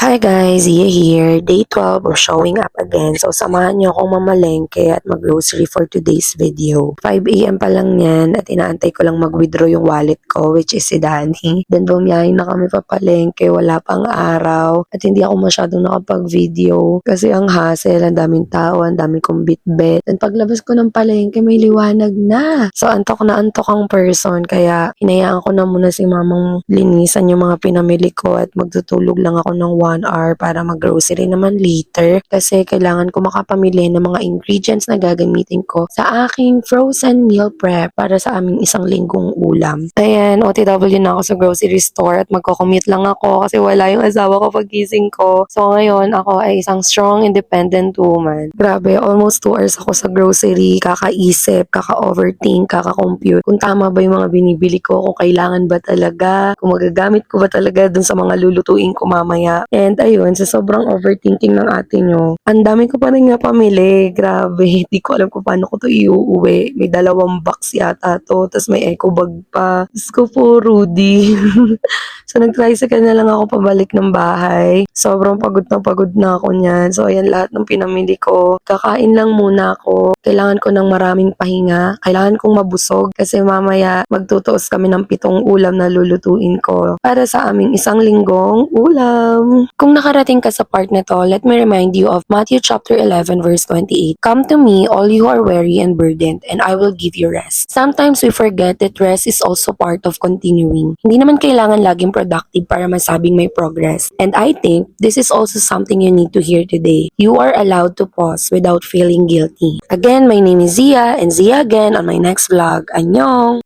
Hi guys, Zia here. Day 12, we're showing up again. So samahan niyo akong mamalengke at mag-grocery for today's video. 5 AM pa lang yan at inaantay ko lang mag-withdraw yung wallet ko, which is si Danny. Then bumiyahin na kami papalengke, wala pang araw. At hindi ako masyadong nakapag-video kasi ang hassle, ang daming tao, ang daming kong bitbit. Then paglabas ko ng palengke, may liwanag na. So antok na antok ang person, kaya hinayaan ko na muna si mamang linisan yung mga pinamili ko at magtutulog lang ako ng 1 hour para mag-grocery naman later kasi kailangan ko makapamili ng mga ingredients na gagamitin ko sa aking frozen meal prep para sa aming isang linggong ulam. Ayan, OTW na ako sa grocery store at magko-commute lang ako kasi wala yung asawa ko pagising ko. So ngayon, ako ay isang strong, independent woman. Grabe, almost 2 hours ako sa grocery, kakaisip, kaka-overthink, kaka-compute kung tama ba yung mga binibili ko, kung kailangan ba talaga, kung magagamit ko ba talaga dun sa mga lulutuin ko mamaya. And ayun, sa sobrang overthinking ng ate nyo, ang dami ko pa rin nga pamili. Grabe, hindi ko alam kung paano ko to iuuwi. May 2 box yata to, tapos may eco bag pa. Diyos ko po, Rudy. So nag-tricycle na lang ako pabalik ng bahay. Sobrang pagod na ako niyan. So ayan lahat ng pinamili ko. Kakain lang muna ako. Kailangan ko ng maraming pahinga. Kailangan kong mabusog kasi mamaya magtutuos kami ng 7 ulam na lulutuin ko para sa aming isang linggong ulam. Kung nakarating ka sa part na to, let me remind you of Matthew chapter 11 verse 28. Come to me, all you who are weary and burdened, and I will give you rest. Sometimes we forget that rest is also part of continuing. Hindi naman kailangan laging productive para masabing may progress. And I think this is also something you need to hear today. You are allowed to pause without feeling guilty. Again, my name is Zia, and Zia again on my next vlog. Annyeong!